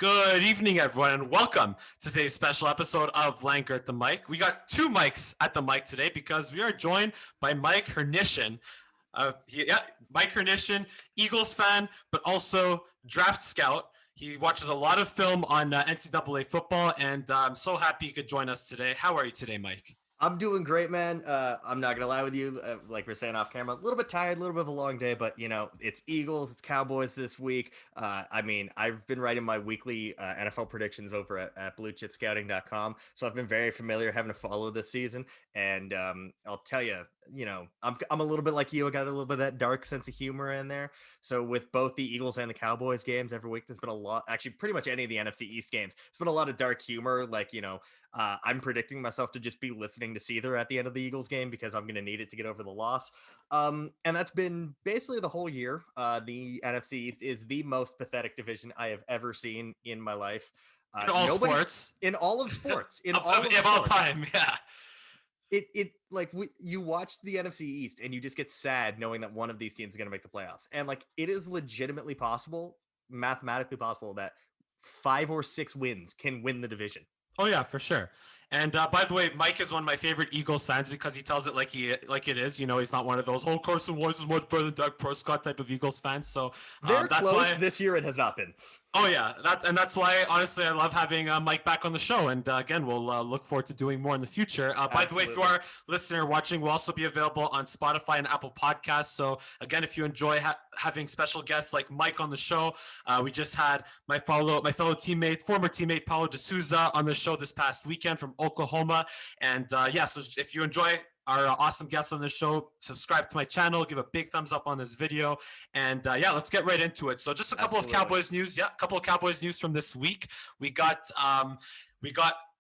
Good evening, everyone, and welcome to today's special episode of Lanker at the Mic. We got two mics at the mic today because we are joined by Mike Hrynyshyn. Mike Hrynyshyn, Eagles fan, but also draft scout. He watches a lot of film on NCAA football, and I'm so happy you could join us today. How are you today, Mike? I'm doing great, man. I'm not gonna lie with you. Like we're saying off camera, a little bit tired, a little bit of a long day, but it's Eagles, it's Cowboys this week. I've been writing my weekly NFL predictions over at BlueChipScouting.com, so I've been very familiar having to follow this season. And I'll tell you, I'm a little bit like you. I got a little bit of that dark sense of humor in there. So with both the Eagles and the Cowboys games every week, there's been a lot. Actually, pretty much any of the NFC East games, there's been a lot of dark humor. I'm predicting myself to just be listening to Seether at the end of the Eagles game because I'm going to need it to get over the loss. And that's been basically the whole year. The NFC East is the most pathetic division I have ever seen in my life. In all sports. In all of sports. In of all of sports. all time, yeah. You watch the NFC East and you just get sad knowing that one of these teams is going to make the playoffs. And it is legitimately possible, mathematically possible, that 5 or 6 wins can win the division. Oh yeah, for sure. And by the way, Mike is one of my favorite Eagles fans because he tells it like it is. He's not one of those Carson Wentz is much better than Dak Prescott type of Eagles fans. So they're that's close. Why this year it has not been. Oh yeah, that's why honestly I love having Mike back on the show, and again we'll look forward to doing more in the future. By the way, if you are a listener watching, we'll also be available on Spotify and Apple Podcasts. So again, if you enjoy having special guests like Mike on the show, we just had my fellow teammate, former teammate Paulo De Souza on the show this past weekend from Oklahoma, and so if you enjoy our awesome guests on the show, subscribe to my channel, give a big thumbs up on this video, and let's get right into it. So just a couple of Cowboys news. A couple of Cowboys news from this week. We got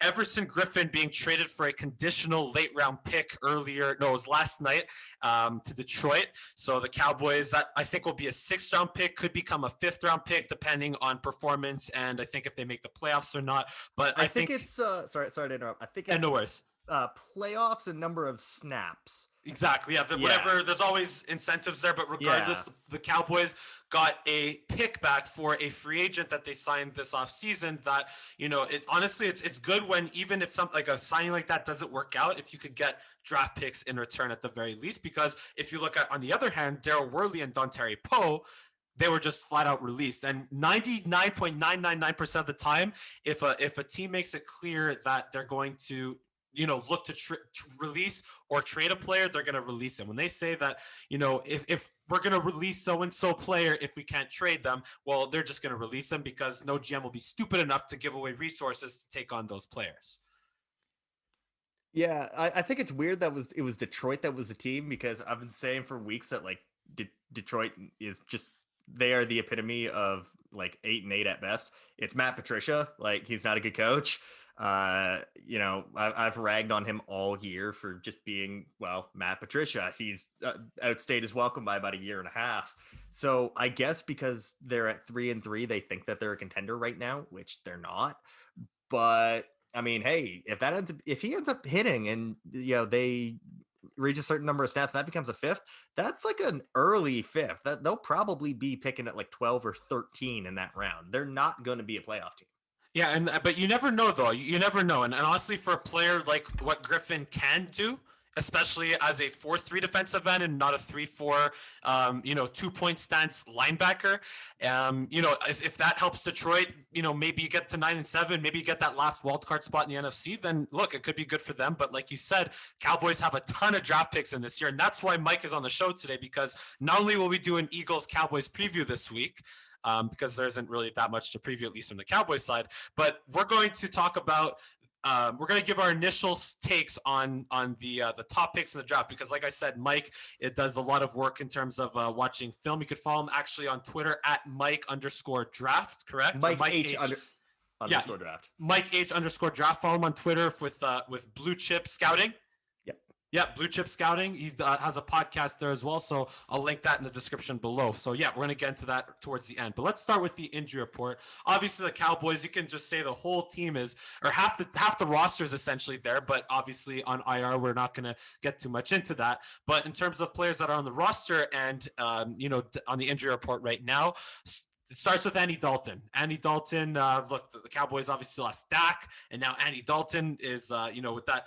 Everson Griffin being traded for a conditional late round pick it was last night to Detroit. So the Cowboys, that I think will be a 6th round pick, could become a 5th round pick depending on performance, and I think if they make the playoffs or not. But I think it's sorry to interrupt. I think it's no worries. Playoffs and number of snaps. Exactly. Yeah. Whatever. There's always incentives there, but regardless, the Cowboys got a pick back for a free agent that they signed this offseason. That it's good when even if something like a signing like that doesn't work out, if you could get draft picks in return at the very least. Because if you look at on the other hand, Daryl Worley and Dontari Poe, they were just flat out released, and 99.999% of the time, if a team makes it clear that they're going to look to release or trade a player, they're going to release him. When they say that, if we're going to release so-and-so player, if we can't trade them, well, they're just going to release them because no GM will be stupid enough to give away resources to take on those players. Yeah, I think it's weird that it was Detroit that was the team, because I've been saying for weeks that Detroit is just, they are the epitome of 8-8 at best. It's Matt Patricia. He's not a good coach. I've ragged on him all year for just being, Matt Patricia. He's outstayed his welcome by about a year and a half. So I guess because they're at 3-3, they think that they're a contender right now, which they're not. But I mean, hey, if he ends up hitting and they reach a certain number of snaps, that becomes a 5th. That's an early 5th. That they'll probably be picking at 12 or 13 in that round. They're not going to be a playoff team. Yeah, but you never know, though. You never know. And honestly, for a player like what Griffin can do, especially as a 4-3 defensive end and not a 3-4, 2-point stance linebacker, if that helps Detroit, maybe you get to 9-7, maybe you get that last wildcard spot in the NFC, then look, it could be good for them. But like you said, Cowboys have a ton of draft picks in this year. And that's why Mike is on the show today, because not only will we do an Eagles-Cowboys preview this week, because there isn't really that much to preview, at least from the Cowboys side. But we're going to talk about, we're going to give our initial takes on the top picks in the draft, because like I said, Mike, it does a lot of work in terms of watching film. You could follow him actually on Twitter at Mike_draft, correct? Mike H. underscore draft. Mike H. underscore draft. Follow him on Twitter with Blue Chip Scouting. Yeah, Blue Chip Scouting. He has a podcast there as well, so I'll link that in the description below. So yeah, we're going to get into that towards the end. But let's start with the injury report. Obviously, the Cowboys, you can just say the whole team is, or half the roster is essentially there, but obviously on IR, we're not going to get too much into that. But in terms of players that are on the roster and, on the injury report right now, It starts with Andy Dalton. Andy Dalton, look, the Cowboys obviously lost Dak, and now Andy Dalton is, with that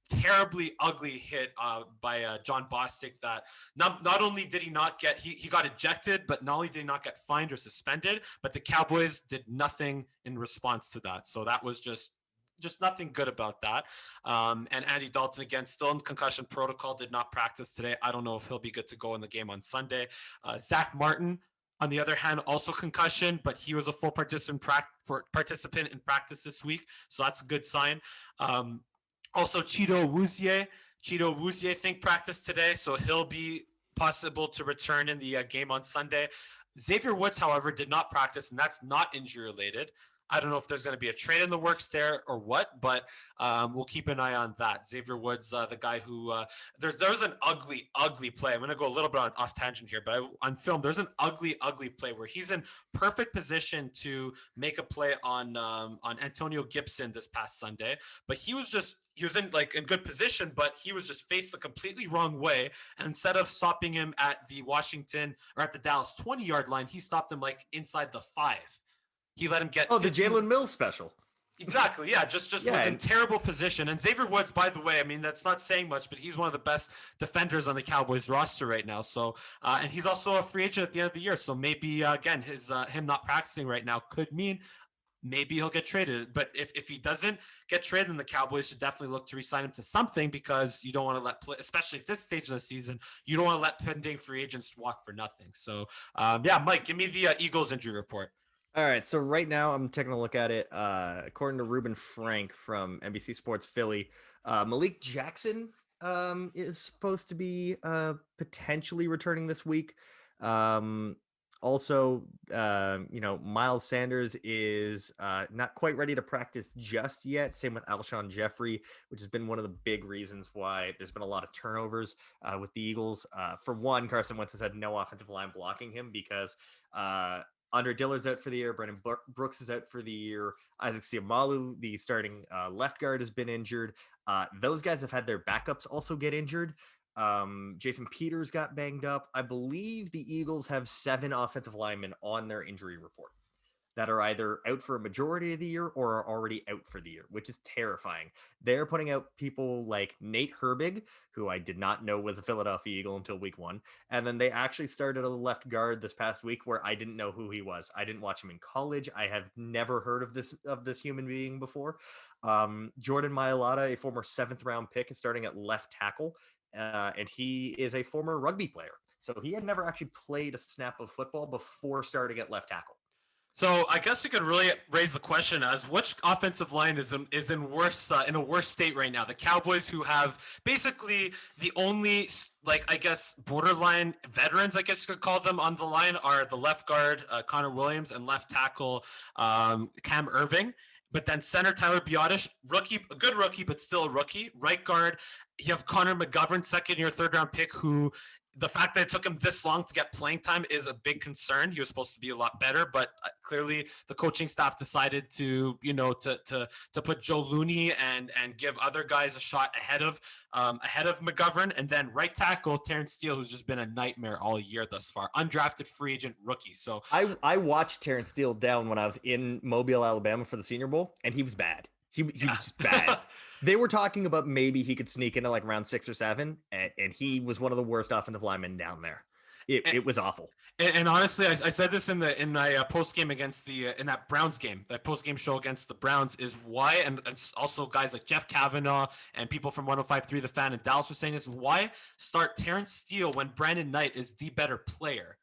terribly ugly hit by John Bostic that not only did he not get he got ejected, but not only did he not get fined or suspended, but the Cowboys did nothing in response to that. So that was just nothing good about that. And Andy Dalton, again, still in concussion protocol, did not practice today. I don't know if he'll be good to go in the game on Sunday. Zach Martin, on the other hand, also concussion, but he was a full participant in practice this week. So that's a good sign. Also, Cheeto Wuzie, I think, practiced today, so he'll be possible to return in the game on Sunday. Xavier Woods, however, did not practice, and that's not injury related. I don't know if there's going to be a trade in the works there or what, but we'll keep an eye on that. Xavier Woods, the guy who there's an ugly play. I'm going to go a little bit off tangent here, but on film, there's an ugly play where he's in perfect position to make a play on Antonio Gibson this past Sunday, but he was in good position, but he was just faced the completely wrong way. And instead of stopping him at the Washington or at the Dallas 20-yard line, he stopped him like inside the 5. He let him get the Jalen Mills special. Exactly. Yeah. Just was in terrible position. And Xavier Woods, by the way, I mean, that's not saying much, but he's one of the best defenders on the Cowboys roster right now. So, and he's also a free agent at the end of the year. So maybe, again, him not practicing right now could mean maybe he'll get traded. But if he doesn't get traded, then the Cowboys should definitely look to re-sign him to something, because you don't want to especially at this stage of the season, you don't want to let pending free agents walk for nothing. So, Mike, give me the Eagles injury report. All right, so right now I'm taking a look at it. According to Ruben Frank from NBC Sports Philly, Malik Jackson is supposed to be potentially returning this week. Also, Miles Sanders is not quite ready to practice just yet. Same with Alshon Jeffrey, which has been one of the big reasons why there's been a lot of turnovers with the Eagles. For one, Carson Wentz has had no offensive line blocking him because Andre Dillard's out for the year. Brandon Brooks is out for the year. Isaac Seumalo, the starting left guard, has been injured. Those guys have had their backups also get injured. Jason Peters got banged up. I believe the Eagles have 7 offensive linemen on their injury report that are either out for a majority of the year or are already out for the year, which is terrifying. They're putting out people like Nate Herbig, who I did not know was a Philadelphia Eagle until week 1. And then they actually started a left guard this past week where I didn't know who he was. I didn't watch him in college. I have never heard of this human being before. Jordan Mailata, a former 7th round pick, is starting at left tackle. And he is a former rugby player. So he had never actually played a snap of football before starting at left tackle. So I guess you could really raise the question as which offensive line is in a worse state right now. The Cowboys, who have basically the only borderline veterans, I guess you could call them, on the line, are the left guard Connor Williams and left tackle Cam Irving. But then center Tyler Biotish, a good rookie, but still a rookie. Right guard, you have Connor McGovern, 2nd-year, 3rd-round pick, who the fact that it took him this long to get playing time is a big concern. He was supposed to be a lot better, but clearly the coaching staff decided to put Joe Looney and give other guys a shot ahead of McGovern. And then right tackle Terrence Steele, who's just been a nightmare all year thus far, undrafted free agent rookie. So I watched Terrence Steele down when I was in Mobile, Alabama for the Senior Bowl, and he was bad. He was just bad. They were talking about maybe he could sneak into like round 6 or 7, and he was one of the worst offensive linemen down there. It was awful. And honestly, I said this in my post game against in that Browns game, that post game show against the Browns, is why, and also guys like Jeff Kavanaugh and people from 105.3 The Fan in Dallas were saying this, why start Terrence Steele when Brandon Knight is the better player?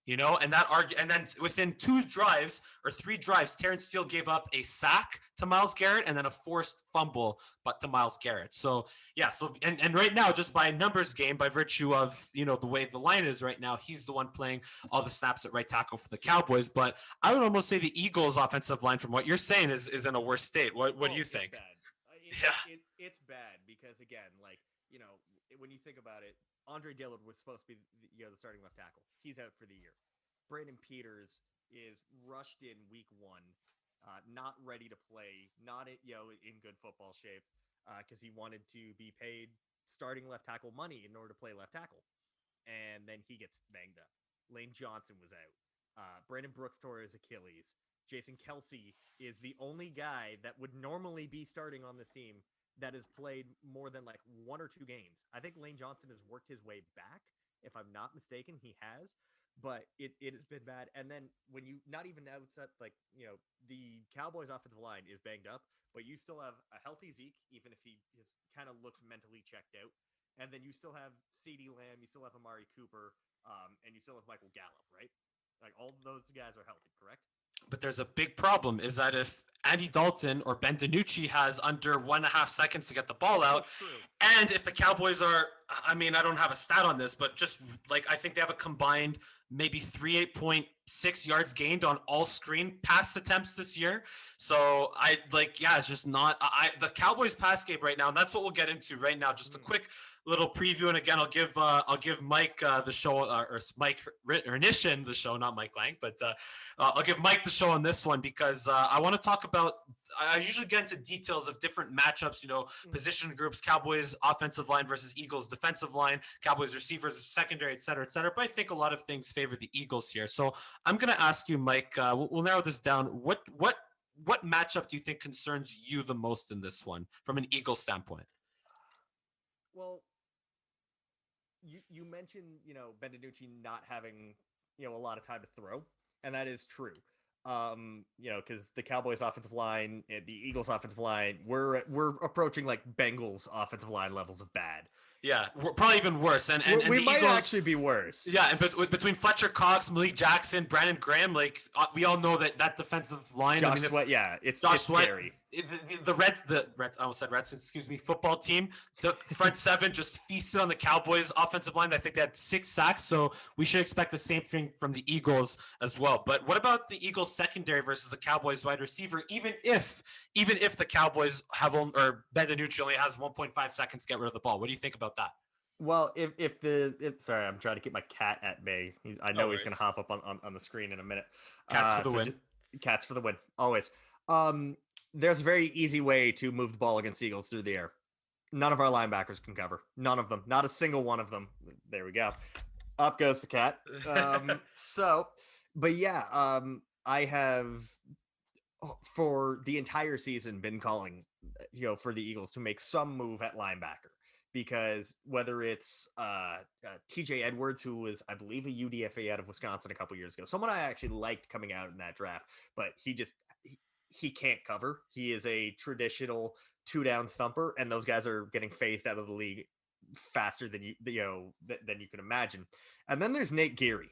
And then within 2 drives or 3 drives, Terrence Steele gave up a sack to Myles Garrett and then a forced fumble, but to Myles Garrett. So yeah, and right now, just by numbers game, by virtue of the way the line is right now, he's the one playing all the snaps at right tackle for the Cowboys. But I would almost say the Eagles' offensive line, from what you're saying, is in a worse state. What do you think? It's bad because, again, when you think about it, Andre Dillard was supposed to be the starting left tackle. He's out for the year. Brandon Peters is rushed in week 1, not ready to play, not in good football shape, because he wanted to be paid starting left tackle money in order to play left tackle. And then he gets banged up. Lane Johnson was out. Brandon Brooks tore his Achilles. Jason Kelsey is the only guy that would normally be starting on this team that has played more than like 1 or 2 games. I think Lane Johnson has worked his way back. If I'm not mistaken, he has, but it has been bad. And then when you not even outside, like, the Cowboys offensive line is banged up, but you still have a healthy Zeke, even if he kind of looks mentally checked out. And then you still have CeeDee Lamb, you still have Amari Cooper, and you still have Michael Gallup, right? Like all those guys are healthy, correct? But there's a big problem is that if Andy Dalton or Ben DiNucci has under 1.5 seconds to get the ball out, True. and if the Cowboys are, I mean, I don't have a stat on this, but just like I think they have a combined maybe 38.6 yards gained on all screen pass attempts this year. So I like, yeah, it's just not the Cowboys pass game right now, and that's what we'll get into right now. Just a quick little preview, and again, I'll give Mike the show, or Mike Hrynyshyn the show, not Mike Lang, but I'll give Mike the show on this one because I want to talk about. I usually get into details of different matchups, position groups, Cowboys offensive line versus Eagles defensive line, Cowboys receivers, secondary, et cetera, et cetera. But I think a lot of things favor the Eagles here. So I'm going to ask you, Mike. We'll narrow this down. What matchup do you think concerns you the most in this one from an Eagles standpoint? Well, you mentioned Ben DiNucci not having a lot of time to throw, and that is true. Because the Cowboys offensive line, the Eagles offensive line, we're approaching like Bengals offensive line levels of bad. Yeah, we're probably even worse. And we the might Eagles, actually be worse. Yeah, and between Fletcher Cox, Malik Jackson, Brandon Graham, like we all know that defensive line. Josh Sweat, it's Sweat, scary. The Reds, I almost said Redskins, excuse me, football team, the front seven just feasted on the Cowboys offensive line. I think they had 6 sacks, so we should expect the same thing from the Eagles as well. But what about the Eagles secondary versus the Cowboys wide receiver? Even if the Cowboys have or Ben DiNucci only has 1.5 seconds to get rid of the ball, what do you think about that? Well, sorry, I'm trying to keep my cat at bay. I know he's going to hop up on the screen in a minute. Cats for the win. Cats for the win, always. There's a very easy way to move the ball against the Eagles through the air. None of our linebackers can cover. None of them. Not a single one of them. There we go. Up goes the cat. But yeah, I have for the entire season been calling, for the Eagles to make some move at linebacker. Because whether it's TJ Edwards, who was, I believe, a UDFA out of Wisconsin a couple years ago, someone I actually liked coming out in that draft, but he can't cover. He is a traditional 2-down thumper, and those guys are getting phased out of the league faster than you can imagine. And then there's Nate Geary.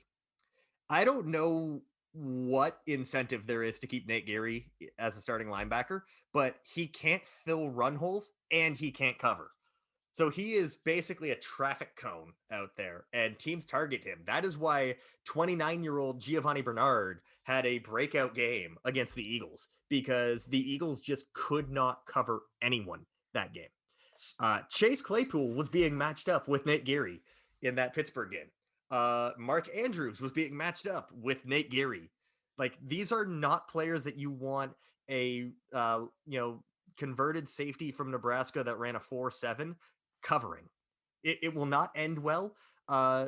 I don't know what incentive there is to keep Nate Geary as a starting linebacker, but he can't fill run holes and he can't cover. So he is basically a traffic cone out there, and teams target him. That is why 29-year-old Giovanni Bernard had a breakout game against the Eagles, because the Eagles just could not cover anyone that game. Chase Claypool was being matched up with Nate Geary in that Pittsburgh game. Mark Andrews was being matched up with Nate Geary. Like, these are not players that you want a converted safety from Nebraska that ran a 4.7 covering. It will not end well.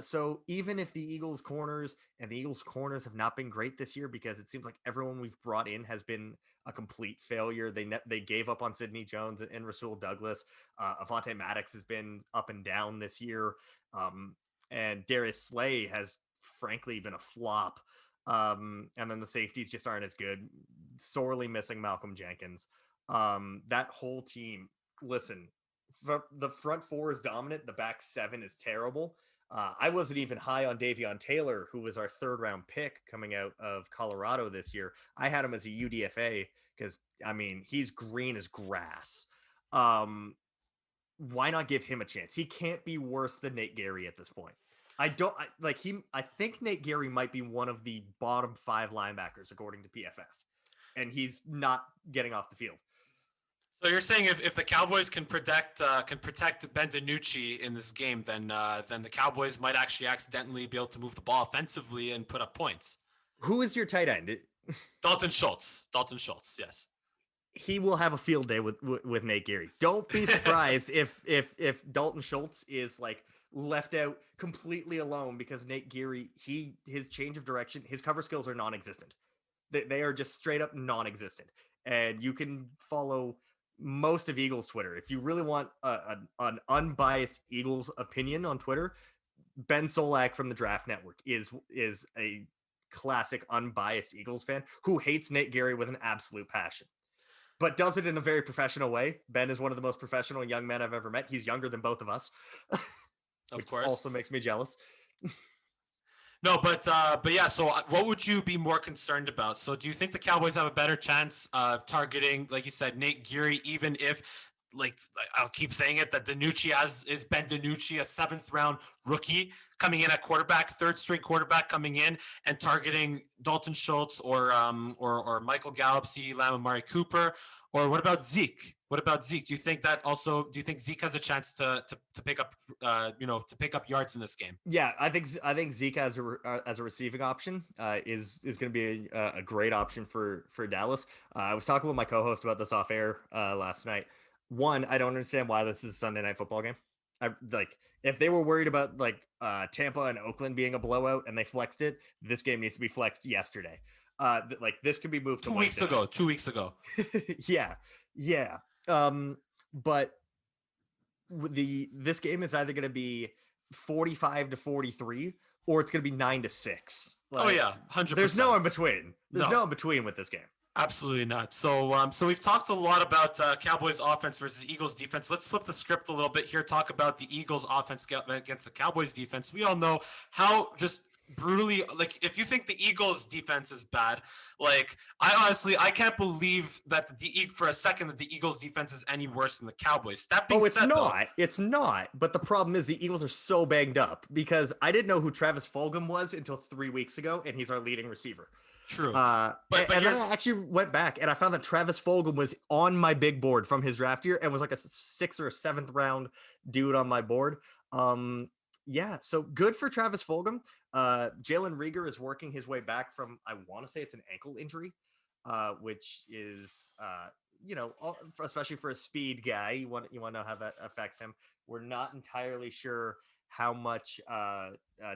So even if the Eagles corners have not been great this year, because it seems like everyone we've brought in has been a complete failure. They gave up on Sidney Jones and Rasul Douglas. Avonte Maddox has been up and down this year. And Darius Slay has frankly been a flop. And then the safeties just aren't as good. Sorely missing Malcolm Jenkins. That whole team, listen, the front four is dominant. The back seven is terrible. I wasn't even high on Davion Taylor, who was our 3rd-round pick coming out of Colorado this year. I had him as a UDFA because, I mean, he's green as grass. Why not give him a chance? He can't be worse than Nate Geary at this point. I think Nate Geary might be one of the bottom 5 linebackers according to PFF, and he's not getting off the field. So you're saying if the Cowboys can protect Ben DiNucci in this game, then the Cowboys might actually accidentally be able to move the ball offensively and put up points. Who is your tight end? Dalton Schultz. Yes. He will have a field day with Nate Geary. Don't be surprised if Dalton Schultz is like left out completely alone because Nate Geary, his change of direction, his cover skills are non-existent. They are just straight up non-existent. And you can follow most of Eagles Twitter. If you really want an unbiased Eagles opinion on Twitter, Ben Solak from the Draft Network is a classic unbiased Eagles fan who hates Nate Geary with an absolute passion, but does it in a very professional way. Ben is one of the most professional young men I've ever met. He's younger than both of us, Of course. also makes me jealous. No, but yeah. So, what would you be more concerned about? So, do you think the Cowboys have a better chance targeting, like you said, Nate Geary, even if, like I'll keep saying it, that DiNucci is Ben DiNucci, a 7th-round rookie coming in at quarterback, 3rd-string quarterback coming in and targeting Dalton Schultz or Michael Gallup, CeeDee Lamb, Amari Cooper, or what about Zeke? What about Zeke? Do you think Zeke has a chance to pick up to pick up yards in this game? Yeah, I think Zeke as a receiving option is going to be a great option for Dallas. I was talking with my co-host about this off air last night. One, I don't understand why this is a Sunday night football game. If they were worried about Tampa and Oakland being a blowout and they flexed it, this game needs to be flexed yesterday. This could be moved to 2 weeks ago. 2 weeks ago. Yeah. But this game is either going to be 45-43 or it's going to be 9-6. Oh yeah, 100%. There's no in between. There's no in between with this game. Absolutely not. So we've talked a lot about Cowboys offense versus Eagles defense. Let's flip the script a little bit here. Talk about the Eagles offense against the Cowboys defense. We all know how just brutally, like, if you think the Eagles defense is bad, like, I can't believe that for a second that the Eagles defense is any worse than the Cowboys. That being said, it's not. But the problem is the Eagles are so banged up because I didn't know who Travis Fulgham was until 3 weeks ago, and he's our leading receiver. True. But then I actually went back and I found that Travis Fulgham was on my big board from his draft year and was like a 6th or 7th round dude on my board. Yeah, so good for Travis Fulgham. Jalen Reagor is working his way back from, I want to say it's an ankle injury, which is, especially for a speed guy, you want to know how that affects him. We're not entirely sure how much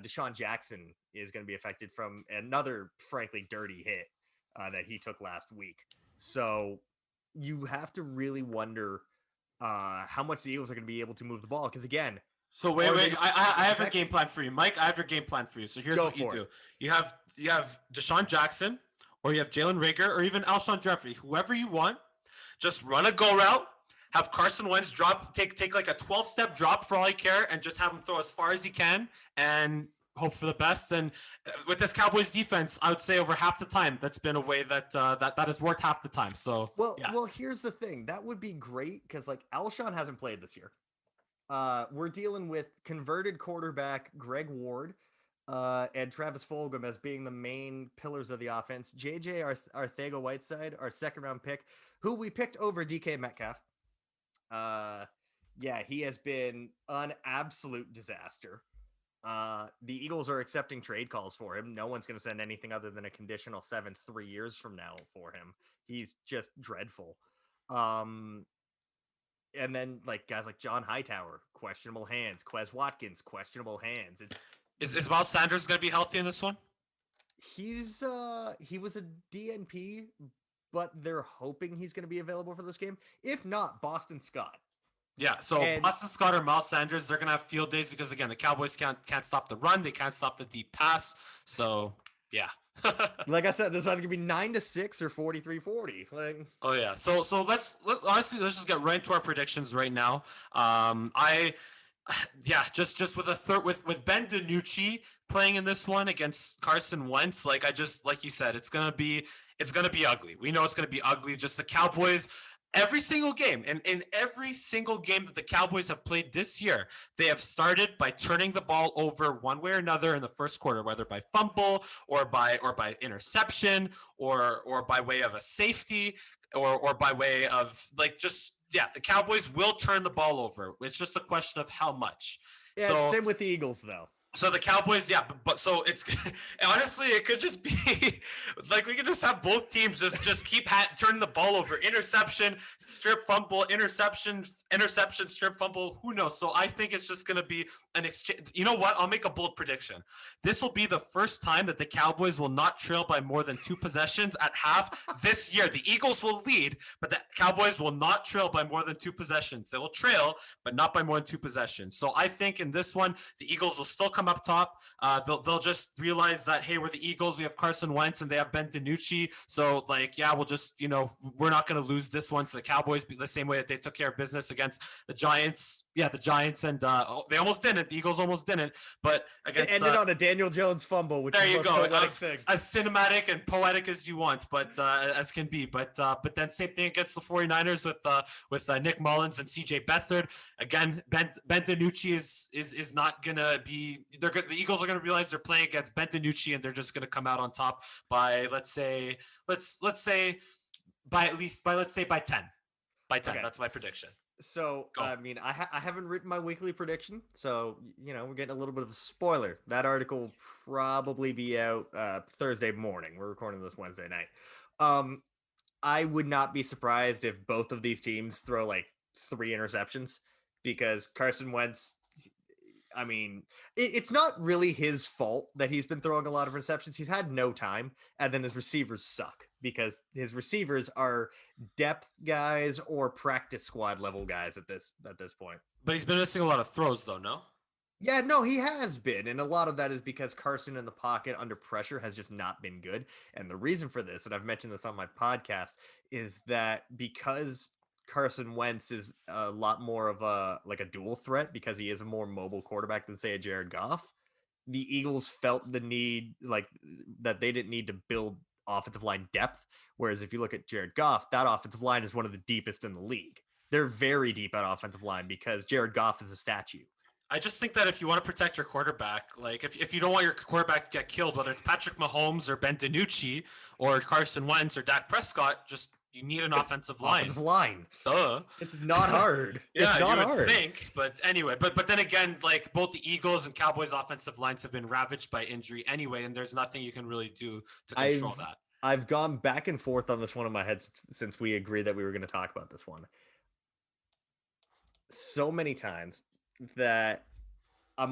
Deshaun Jackson is going to be affected from another, frankly, dirty hit that he took last week. So you have to really wonder how much the Eagles are going to be able to move the ball. Because again, so wait, I have a game plan for you, Mike. I have your game plan for you. So here's what you do: you have Deshaun Jackson, or you have Jalen Reagor, or even Alshon Jeffrey, whoever you want. Just run a go route. Have Carson Wentz take like a 12-step drop for all you care, and just have him throw as far as he can, and hope for the best. And with this Cowboys defense, I would say over half the time, that's been a way that has worked half the time. So well, here's the thing: that would be great because like Alshon hasn't played this year. We're dealing with converted quarterback Greg Ward and Travis Fulgham as being the main pillars of the offense. JJ Arcega-Whiteside, our 2nd-round pick, who we picked over DK Metcalf. He has been an absolute disaster. The Eagles are accepting trade calls for him. No one's going to send anything other than a conditional 7 3 years from now for him. He's just dreadful. And then like guys like John Hightower, questionable hands. Quez Watkins, questionable hands. Is Miles Sanders going to be healthy in this one? He was a DNP, but they're hoping he's going to be available for this game. If not, Boston Scott. Yeah, so Boston Scott or Miles Sanders, they're going to have field days because, again, the Cowboys can't stop the run. They can't stop the deep pass. So, yeah. Like I said, this is either going to be 9-6 or 43-40. Like, oh, yeah. So let's just get right into our predictions right now. Just with Ben DiNucci playing in this one against Carson Wentz, like you said, it's gonna be ugly. We know it's gonna be ugly. Just the Cowboys, every single game, and in every single game that the Cowboys have played this year, they have started by turning the ball over one way or another in the first quarter, whether by fumble or by interception or by way of a safety or by way of the Cowboys will turn the ball over. It's just a question of how much. Yeah, so, same with the Eagles, though. So the Cowboys, yeah, but so it's honestly it could just be like we could just have both teams just keep turning the ball over, interception, strip fumble, interception, strip fumble. Who knows? So I think it's just gonna be an exchange. You know what? I'll make a bold prediction. This will be the first time that the Cowboys will not trail by more than 2 possessions at half this year. The Eagles will lead, but the Cowboys will not trail by more than 2 possessions. They will trail, but not by more than 2 possessions. So I think in this one, the Eagles will still come up top. They'll just realize that, hey, we're the Eagles. We have Carson Wentz and they have Ben DiNucci. So like, yeah, we'll just, we're not going to lose this one to the Cowboys the same way that they took care of business against the Giants. Yeah, the Giants, and they almost didn't. The Eagles almost didn't, but against, it ended on a Daniel Jones fumble, which there is you go, thing. as cinematic and poetic as you want, but as can be. But then same thing against the 49ers with Nick Mullins and CJ Beathard. Again, Ben DiNucci is not gonna be. The Eagles are gonna realize they're playing against Ben DiNucci, and they're just gonna come out on top by let's say by 10. By 10, okay. That's my prediction. So, I mean, I haven't written my weekly prediction, so, we're getting a little bit of a spoiler. That article will probably be out Thursday morning. We're recording this Wednesday night. I would not be surprised if both of these teams throw like 3 interceptions, because Carson Wentz, I mean, it's not really his fault that he's been throwing a lot of interceptions. He's had no time, and then his receivers suck because his receivers are depth guys or practice squad level guys at this point. But he's been missing a lot of throws, though, no? Yeah, no, he has been. And a lot of that is because Carson in the pocket under pressure has just not been good. And the reason for this, and I've mentioned this on my podcast, is that because Carson Wentz is a lot more of a dual threat because he is a more mobile quarterback than, say, a Jared Goff. The Eagles felt the need, that they didn't need to build offensive line depth. Whereas if you look at Jared Goff, that offensive line is one of the deepest in the league. They're very deep at offensive line because Jared Goff is a statue. I just think that if you want to protect your quarterback, like if you don't want your quarterback to get killed, whether it's Patrick Mahomes or Ben DiNucci or Carson Wentz or Dak Prescott, you need an offensive line. Offensive line. Duh. It's not hard. Yeah, it's not you would hard. think. But anyway, but then again, like both the Eagles and Cowboys offensive lines have been ravaged by injury anyway, and there's nothing you can really do to control that. I've gone back and forth on this one in my head since we agreed that we were going to talk about this one so many times that I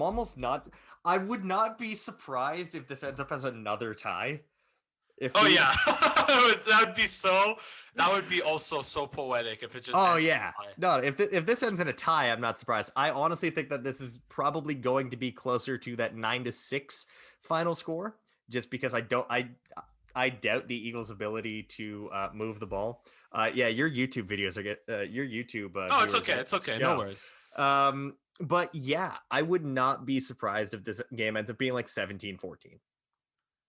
would not be surprised if this ends up as another tie. That would be also so poetic if it just. Oh yeah, no. If this ends in a tie, I'm not surprised. I honestly think that this is probably going to be closer to that 9-6 final score, just because I doubt the Eagles' ability to move the ball. Yeah, your YouTube videos are your YouTube. It's okay. No worries. But yeah, I would not be surprised if this game ends up being like 17-14.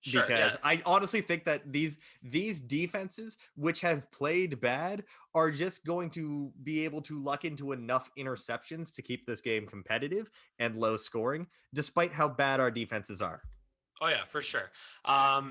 Sure, because I honestly think that these defenses, which have played bad, are just going to be able to luck into enough interceptions to keep this game competitive and low scoring, despite how bad our defenses are. Oh yeah, for sure.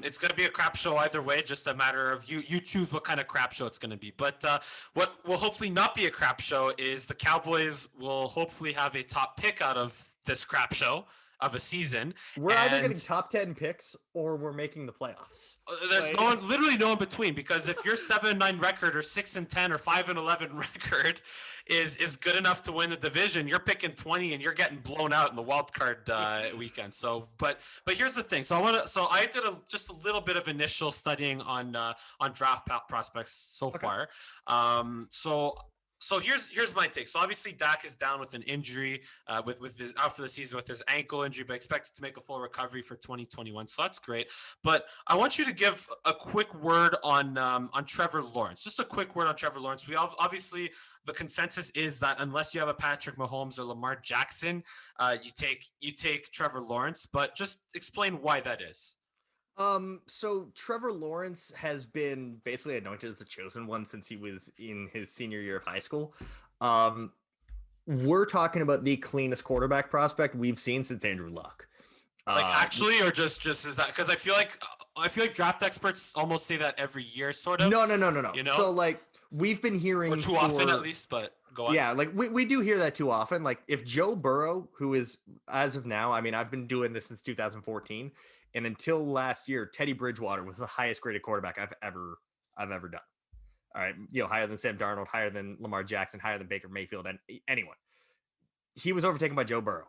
It's going to be a crap show either way. Just a matter of you choose what kind of crap show it's going to be. But what will hopefully not be a crap show is the Cowboys will hopefully have a top pick out of this crap show of a season. We're either getting top 10 picks or we're making the playoffs. There's literally no in between, because if your 7-9 record or 6-10 or 5-11 record is good enough to win the division, you're picking 20 and you're getting blown out in the wild card weekend. So, but here's the thing. So I did just a little bit of initial studying on draft prospects so far. So here's my take. So obviously Dak is down with an injury, with his out for the season with his ankle injury, but expected to make a full recovery for 2021. So that's great. But I want you to give a quick word on Trevor Lawrence. Just a quick word on Trevor Lawrence. We obviously the consensus is that unless you have a Patrick Mahomes or Lamar Jackson, you take Trevor Lawrence. But just explain why that is. So Trevor Lawrence has been basically anointed as a chosen one since he was in his senior year of high school. We're talking about the cleanest quarterback prospect we've seen since Andrew Luck. Actually, or just is that because I feel like draft experts almost say that every year, sort of. No. You know? So we've been hearing or too often at least, but Go on. Yeah, like we do hear that too often. Like if Joe Burrow, who is as of now, I mean, I've been doing this since 2014, and until last year, Teddy Bridgewater was the highest graded quarterback I've ever done. All right, higher than Sam Darnold, higher than Lamar Jackson, higher than Baker Mayfield, and anyone. He was overtaken by Joe Burrow.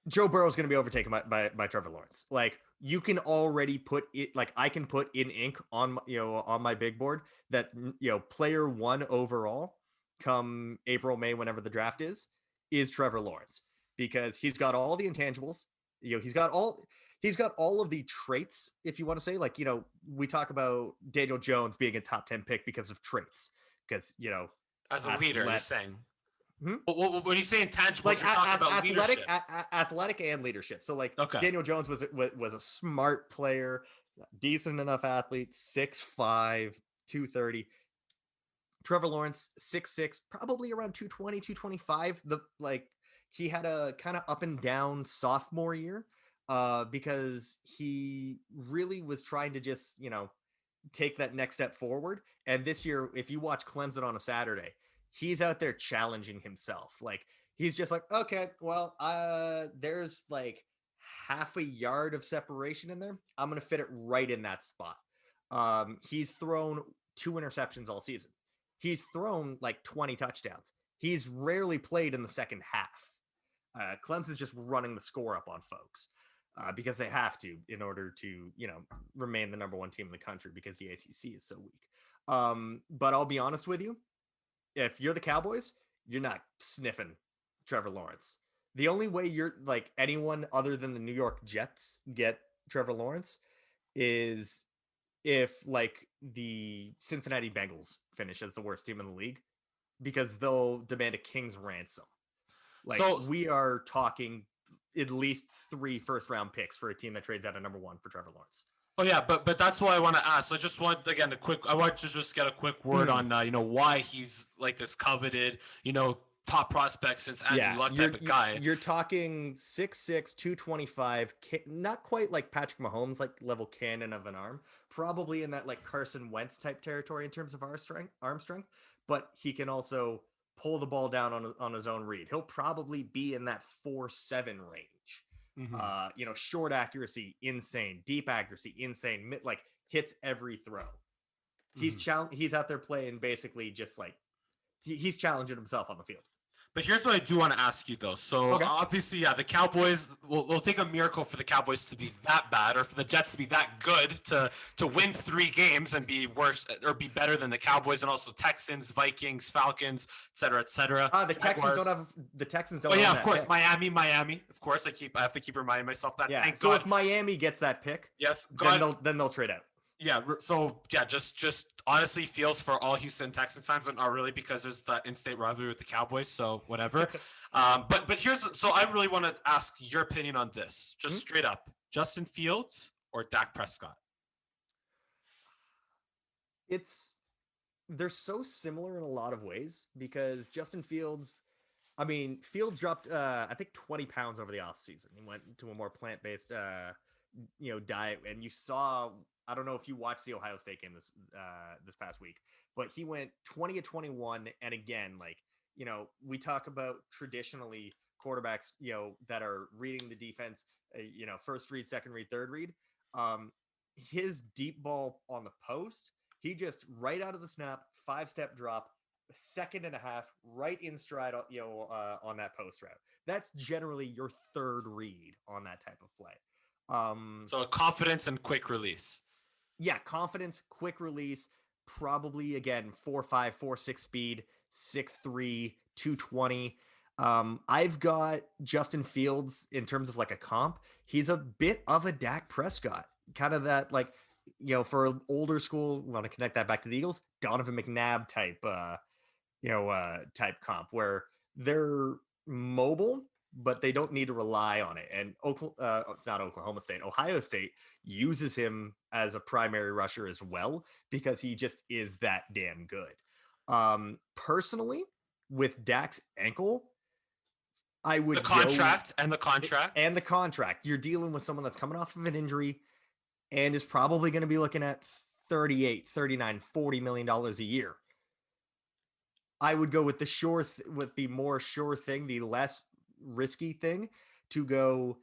Joe Burrow is going to be overtaken by Trevor Lawrence. Like you can already put it, like I can put in ink on on my big board that player one overall come April, May, whenever the draft is Trevor Lawrence because he's got all the intangibles. He's got all of the traits, if you want to say, like, we talk about Daniel Jones being a top 10 pick because of traits, because, As a leader, you're saying. Hmm? When you say intangibles, Like you're talking about leadership. athletic and leadership. So like Okay. Daniel Jones was a smart player, decent enough athlete, 6'5", 230. Trevor Lawrence, 6'6", probably around 220, 225. He had a kind of up and down sophomore year because he really was trying to just, take that next step forward. And this year, if you watch Clemson on a Saturday, he's out there challenging himself. Like he's just like, okay, well, there's like half a yard of separation in there. I'm gonna fit it right in that spot. He's thrown 2 interceptions all season. He's thrown like 20 touchdowns. He's rarely played in the second half. Clemson's just running the score up on folks because they have to in order to, remain the number one team in the country because the ACC is so weak. But I'll be honest with you, if you're the Cowboys, you're not sniffing Trevor Lawrence. The only way you're like anyone other than the New York Jets get Trevor Lawrence is if like the Cincinnati Bengals finish as the worst team in the league because they'll demand a king's ransom. Like So we are talking at least 3 first-round picks for a team that trades out of number 1 for Trevor Lawrence. Oh yeah, but that's what I want to ask. So I just want again I want to just get a quick word on why he's like this coveted top prospect since Andrew Luck type of guy. You're talking 6'6", 225, not quite like Patrick Mahomes like level cannon of an arm, probably in that like Carson Wentz type territory in terms of arm strength, but he can also pull the ball down on his own read. He'll probably be in that 4.7 range. Mm-hmm. Short accuracy, insane. Deep accuracy, insane. Like hits every throw. He's out there playing basically just like he's challenging himself on the field. But here's what I do want to ask you though. So obviously, yeah, the Cowboys will take a miracle for the Cowboys to be that bad, or for the Jets to be that good to win 3 games and be worse or be better than the Cowboys and also Texans, Vikings, Falcons, et cetera, et cetera. The Texans don't have the Texans don't. Oh yeah, of course, pick. Miami. Of course, I have to keep reminding myself that. Yeah. Thank so God. If Miami gets that pick, yes, then they'll trade out. Yeah, so yeah, just honestly feels for all Houston Texans fans, but not really because there's that in-state rivalry with the Cowboys. So whatever. But I really want to ask your opinion on this, just straight up: Justin Fields or Dak Prescott? They're so similar in a lot of ways because Justin Fields. I mean, Fields dropped I think 20 pounds over the offseason. He went to a more plant-based diet, and you saw. I don't know if you watched the Ohio State game this past week, but he went 20-21. And again, like, we talk about traditionally quarterbacks, that are reading the defense, first read, second read, third read. His deep ball on the post, he just right out of the snap, 5-step drop, 1.5 seconds, right in stride, on that post route. That's generally your third read on that type of play. So confidence and quick release. Yeah, confidence, quick release, probably again 4.5, 4.6 speed, 6'3", 220. I've got Justin Fields in terms of like a comp. He's a bit of a Dak Prescott, kind of that like, for older school, we want to connect that back to the Eagles, Donovan McNabb type, type comp where they're mobile, but they don't need to rely on it. And not Oklahoma State, Ohio State uses him as a primary rusher as well because he just is that damn good. Personally, with Dak's ankle, I would the contract. You're dealing with someone that's coming off of an injury and is probably going to be looking at $38, $39, $40 million a year. I would go with with the more sure thing, the less risky thing, to go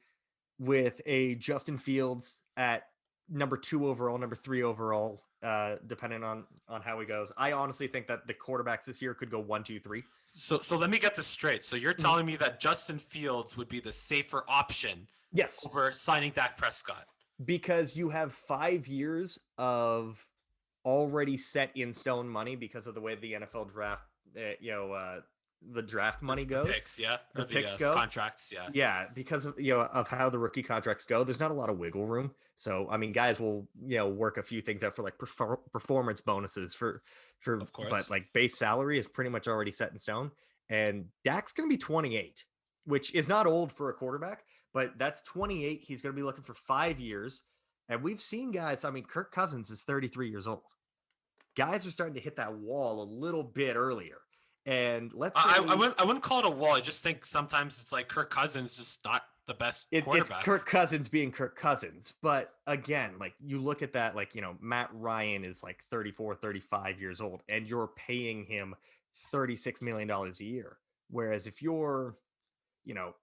with a Justin Fields at number 2 overall, number 3 overall, depending on how he goes. I honestly think that the quarterbacks this year could go 1, 2, 3. So let me get this straight. So you're Mhm. telling me that Justin Fields would be the safer option Yes, over signing Dak Prescott? because you have 5 years of already set in stone money because of the way the NFL draft, the draft money The goes, picks, yeah, the or the picks go. contracts, yeah. Yeah, because of of how the rookie contracts go, there's not a lot of wiggle room. So I mean, guys will work a few things out for like performance bonuses Of but course. like base salary is pretty much already set in stone. And Dak's going to be 28, which is not old for a quarterback, but that's 28. He's going to be looking for 5 years, and we've seen guys. I mean, Kirk Cousins is 33 years old. Guys are starting to hit that wall a little bit earlier. And let's I say wouldn't call it a wall. I just think sometimes it's like Kirk Cousins just not the best it's quarterback. Kirk Cousins being Kirk Cousins. But again, like you look at that, like, Matt Ryan is like 34, 35 years old, and you're paying him $36 million a year. Whereas if you're, you know,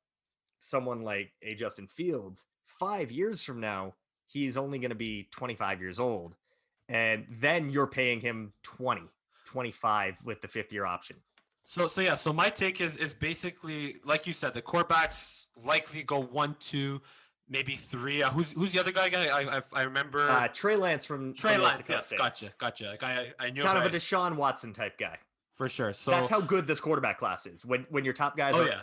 someone like a Justin Fields, 5 years from now, he's only going to be 25 years old. And then you're paying him 20, 25 with the 5th year option. So yeah, so my take is basically like you said, the quarterbacks likely go 1, 2, maybe 3. Who's the other guy? I remember Trey Lance from Trey North Lance. Dakota Yes, State. gotcha. Like I knew Kind of a right Deshaun Watson type guy. for sure. That's So how good this quarterback class is. When your top guys oh are yeah,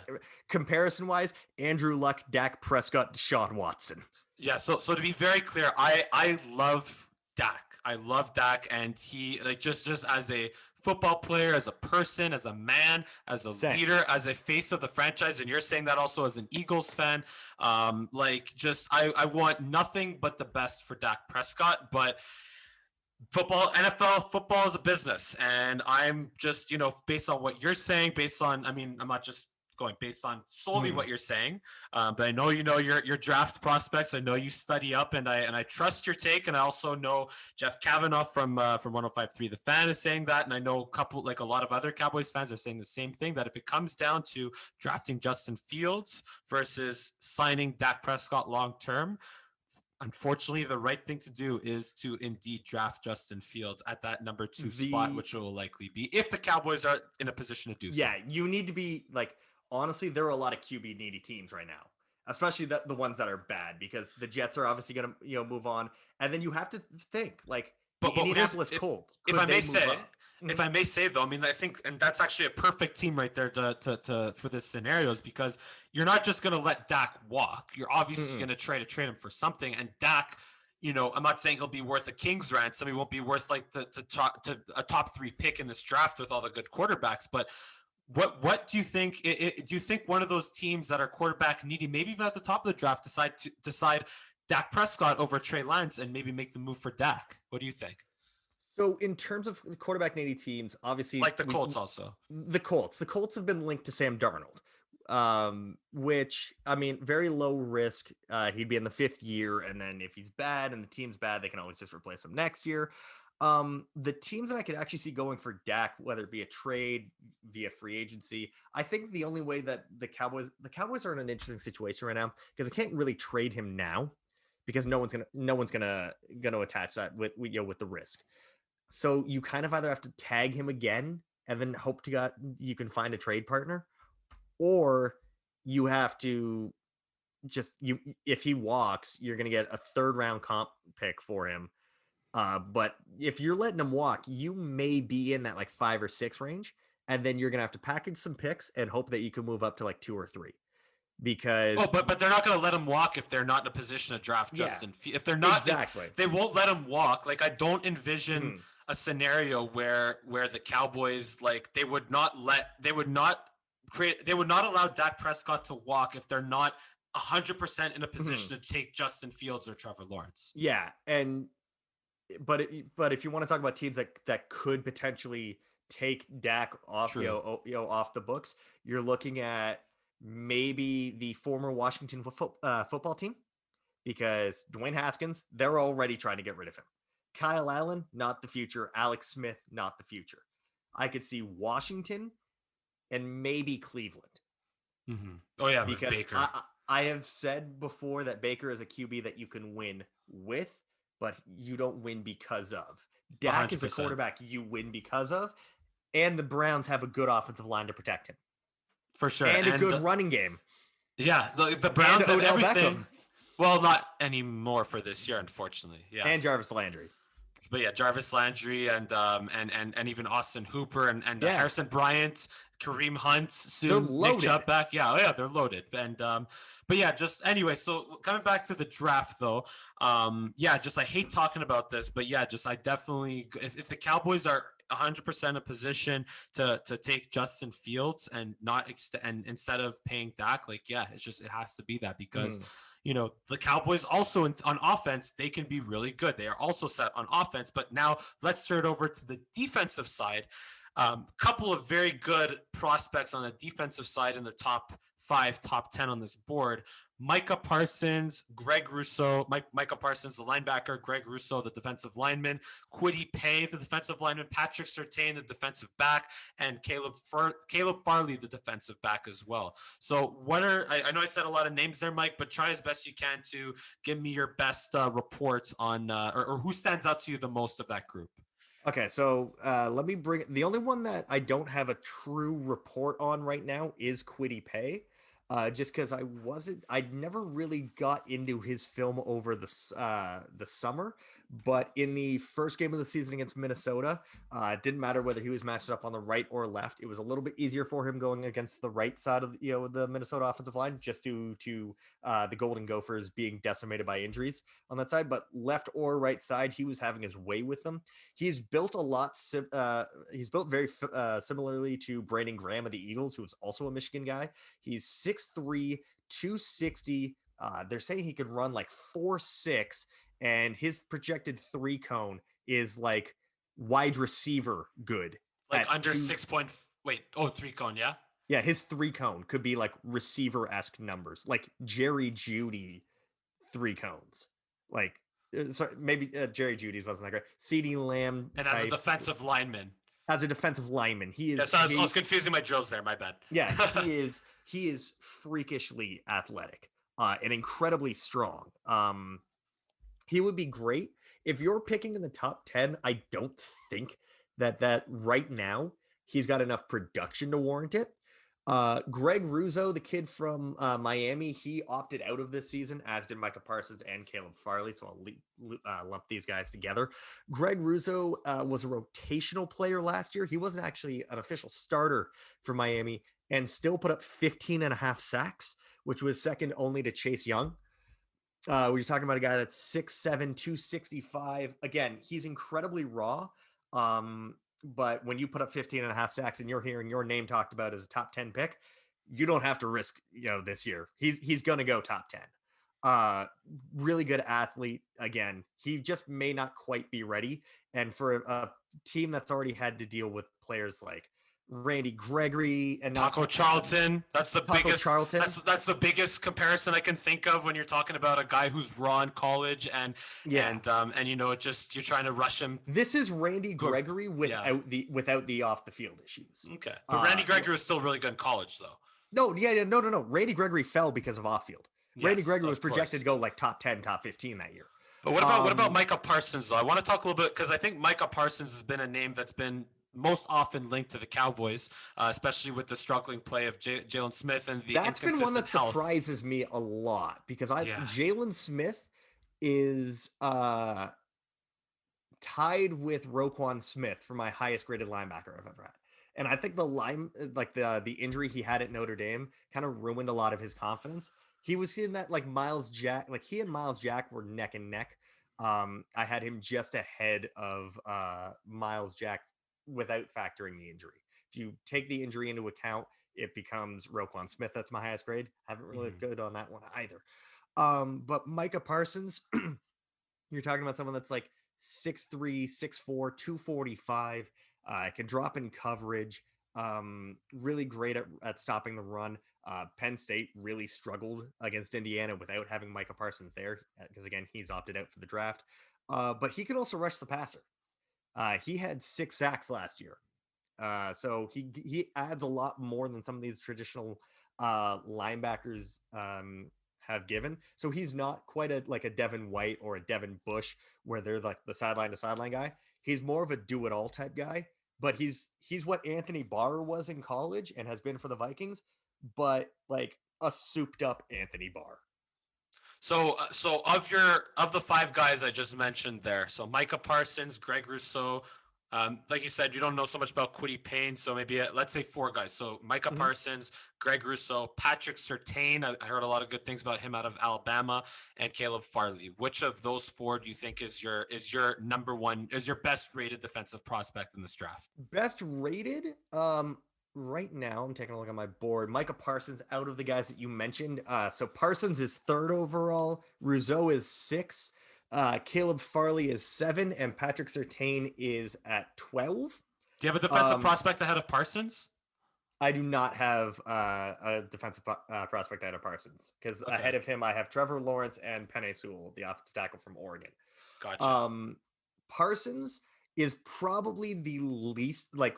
comparison wise, Andrew Luck, Dak Prescott, Deshaun Watson. yeah. So to be very clear, I love Dak. I love Dak, and he like just as a football player, as a person, as a man, as a Same. leader, as a face of the franchise, and you're saying that also as an Eagles fan. Like just I want nothing but the best for Dak Prescott, but NFL football is a business, and I'm just based on what you're saying, based on, I mean, I'm not just going based on solely Hmm. what you're saying, but I know your draft prospects. I know you study up, and I trust your take, and I also know Jeff Kavanaugh from 105.3 The Fan is saying that, and I know a lot of other Cowboys fans are saying the same thing, that if it comes down to drafting Justin Fields versus signing Dak Prescott long term, unfortunately, the right thing to do is to indeed draft Justin Fields at that number 2 spot, The which will likely be if the Cowboys are in a position to do so. Yeah, you need to be like, honestly, there are a lot of QB needy teams right now, especially the ones that are bad, because the Jets are obviously going to move on, and then you have to think like the But here's Indianapolis Colts, if I could may they move say, up? if Mhm. I may say though, I mean, I think, and that's actually a perfect team right there to for this scenarios, because you're not just going to let Dak walk. You're obviously Mm-mm. going to try to trade him for something, and Dak. I'm not saying he'll be worth a king's ransom. He won't be worth like to a top 3 pick in this draft with all the good quarterbacks. But what do you think? Do you think one of those teams that are quarterback needy, maybe even at the top of the draft, decide Dak Prescott over Trey Lance and maybe make the move for Dak? What do you think? So in terms of the quarterback needy teams, obviously Like the Colts also. the Colts have been linked to Sam Darnold, which, I mean, very low risk. He'd be in the 5th year, and then if he's bad and the team's bad, they can always just replace him next year. The teams that I could actually see going for Dak, whether it be a trade via free agency, I think the only way that the Cowboys are in an interesting situation right now, because they can't really trade him now, because no one's gonna attach that with the risk. So you kind of either have to tag him again and then hope to God you can find a trade partner, or you have to just you if he walks, you're gonna get a 3rd round comp pick for him. But if you're letting him walk, you may be in that like 5 or 6 range, and then you're gonna have to package some picks and hope that you can move up to like 2 or 3. Oh, Because but they're not going to let him walk if they're not in a position to draft yeah, If they're not, exactly. they won't let him walk. Like I don't envision Mhm. a scenario where the Cowboys like they would not allow Dak Prescott to walk if they're not 100% in a Mhm. position to take Justin Fields or Trevor Lawrence. Yeah, and but if you want to talk about teams that could potentially take Dak off, True. off the books, you're looking at maybe the former Washington football team, because Dwayne Haskins, they're already trying to get rid of him. Kyle Allen, not the future. Alex Smith, not the future. I could see Washington and maybe Cleveland. Mm-hmm. Oh yeah, with Because Baker. I have said before that Baker is a QB that you can win with, but you don't win because of. Dak is a 100%. quarterback you win because of, and the Browns have a good offensive line to protect him For sure. and a And good running game yeah, the and Browns have Odell everything. Beckham Well, not anymore for this year, unfortunately. Yeah. and Jarvis Landry. But yeah, Jarvis Landry and even Austin Hooper and Yeah, Harrison Bryant, Kareem Hunt, they're soon Nick loaded. Chubb back. Yeah, oh yeah, they're loaded. And but yeah, just anyway. So coming back to the draft though, yeah, just I hate talking about this, but yeah, just I definitely if the Cowboys are 100% a position to take Justin Fields and not and instead of paying Dak, like yeah, it's just it has to be that because Mm. the Cowboys also on offense, they can be really good. They are also set on offense. But now let's turn it over to the defensive side. Couple of very good prospects on the defensive side in the top 5, top 10 on this board. Micah Parsons, Greg Rousseau, Micah Parsons, the linebacker, Greg Rousseau, the defensive lineman, Kwity Paye, the defensive lineman, Patrick Surtain, the defensive back, and Caleb Farley, the defensive back as well. So I know I said a lot of names there, Mike, but try as best you can to give me your best reports on or who stands out to you the most of that group. Okay, so let me bring the only one that I don't have a true report on right now is Kwity Paye. Just because I never really got into his film over the summer, but in the first game of the season against Minnesota, it didn't matter whether he was matched up on the right or left. It was a little bit easier for him going against the right side of the Minnesota offensive line, just due to the Golden Gophers being decimated by injuries on that side. But left or right side, he was having his way with them. He's built a lot. He's built very similarly to Brandon Graham of the Eagles, who is also a Michigan guy. He's 6'3", 260. They're saying he could run like 4.6, and his projected 3 cone is like wide receiver good Like at under 6 point. Wait, 3 cone, yeah. Yeah, his 3 cone could be like receiver esque numbers, like Jerry Judy 3 cones. Like, sorry, maybe Jerry Judy's wasn't that great. CeeDee Lamb And as a type defensive lineman. as a defensive lineman. He Yeah, is so I was confusing my drills there. My bad. yeah, he is freakishly athletic and incredibly strong. He would be great if you're picking in the top 10. I don't think that right now he's got enough production to warrant it. Greg Rousseau, the kid from Miami, he opted out of this season, as did Micah Parsons and Caleb Farley. So I'll lump these guys together. Greg Rousseau was a rotational player last year. He wasn't actually an official starter for Miami and still put up 15 and a half sacks, which was second only to Chase Young. We're talking about a guy that's 6'7", 265. Again, he's incredibly raw. But when you put up 15 and a half sacks and you're hearing your name talked about as a top 10 pick, you don't have to risk, this year. He's going to go top 10. Really good athlete. Again, he just may not quite be ready. And for a team that's already had to deal with players like Randy Gregory and Taco Charlton. That's the Taco biggest. Charlton. That's the biggest comparison I can think of when you're talking about a guy who's raw in college and Yeah. and it just you're trying to rush him. This is Randy Gregory Yeah. without the off the field issues. Okay, but Randy Gregory was still really good in college, though. No, yeah, no. Randy Gregory fell because of off field. Randy Yes, Gregory was of projected course. to go like top 10, top 15 that year. But what about Micah Parsons though? I want to talk a little bit because I think Micah Parsons has been a name that's been most often linked to the Cowboys, especially with the struggling play of Jalen Smith and the That's been one that inconsistent health. surprises me a lot because Yeah. Jalen Smith is tied with Roquan Smith for my highest graded linebacker I've ever had. And I think the injury he had at Notre Dame kind of ruined a lot of his confidence. He was in that like Miles Jack, like he and Miles Jack were neck and neck. I had him just ahead of Miles Jack without factoring the injury. If you take the injury into account, it becomes Roquan Smith. That's my highest grade. Haven't really good on that one either. But Micah Parsons, you're talking about someone that's like 6'3", 6'4", 245. Can drop in coverage. Really great at stopping the run. Penn State really struggled against Indiana without having Micah Parsons there because, again, he's opted out for the draft. But he can also rush the passer. He had 6 sacks last year. So he adds a lot more than some of these traditional linebackers have given. So he's not quite like a Devin White or a Devin Bush where they're like the sideline to sideline guy. He's more of a do it all type guy. But he's what Anthony Barr was in college and has been for the Vikings, but like a souped up Anthony Barr. So of the five guys I just mentioned there, so Micah Parsons, Greg Rousseau, like you said, you don't know so much about Kwity Paye, so maybe let's say four guys. So Micah Mhm. Parsons, Greg Rousseau, Patrick Surtain. I heard a lot of good things about him out of Alabama, and Caleb Farley. Which of those four do you think is your number one, is your best rated defensive prospect in this draft? Best rated? Right now, I'm taking a look at my board. Micah Parsons out of the guys that you mentioned. So Parsons is third overall. Rousseau is six. Caleb Farley is seven, and Patrick Surtain is at 12. Do you have a defensive Um, prospect ahead of Parsons? I do not have a defensive prospect ahead of Parsons because Okay, ahead of him I have Trevor Lawrence and Penei Sewell, the offensive tackle from Oregon. gotcha. Um, Parsons is probably the least like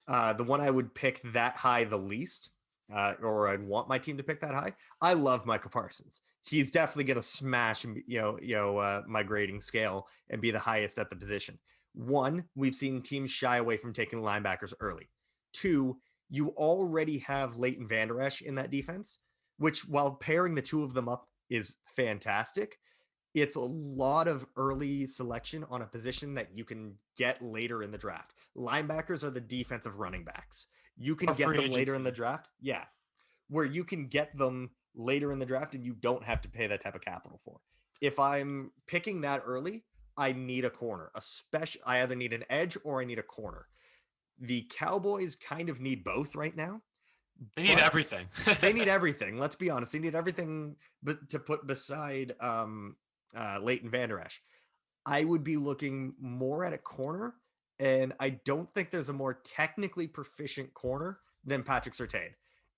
the one I would pick that high the least, or I'd want my team to pick that high. I love Micah Parsons. He's definitely going to smash, my grading scale and be the highest at the position. One, we've seen teams shy away from taking linebackers early. Two, you already have Leighton Vander Esch in that defense, which while pairing the two of them up is fantastic, it's a lot of early selection on a position that you can get later in the draft. Linebackers are the defensive running backs. You can Or get free them later in the agency. draft. Yeah. Where you can get them later in the draft and you don't have to pay that type of capital for. If I'm picking that early, I need a corner. Especially I either need an edge or I need a corner. The Cowboys kind of need both right now, They need but everything. they need everything. Let's be honest. They need everything to put beside Leighton Vander Esch. I would be looking more at a corner, and I don't think there's a more technically proficient corner than Patrick Surtain.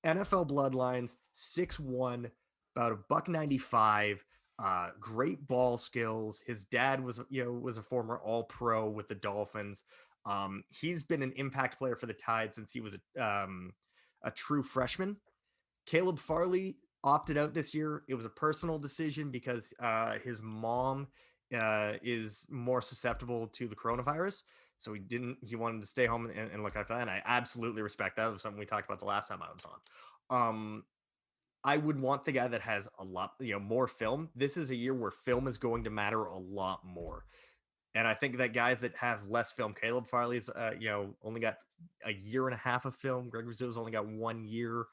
NFL bloodlines, 6'1", about a buck 95, great ball skills. His dad was a former All Pro with the Dolphins. He's been an impact player for the Tide since he was a true freshman. Caleb Farley opted out this year. It was a personal decision because his mom is more susceptible to the coronavirus. So he wanted to stay home and look after that. And I absolutely respect that. It was something we talked about the last time I was on. I would want the guy that has a lot, more film. This is a year where film is going to matter a lot more. And I think that guys that have less film, Caleb Farley's, only got a year and a half of film. Greg Rousseau's only got 1 year.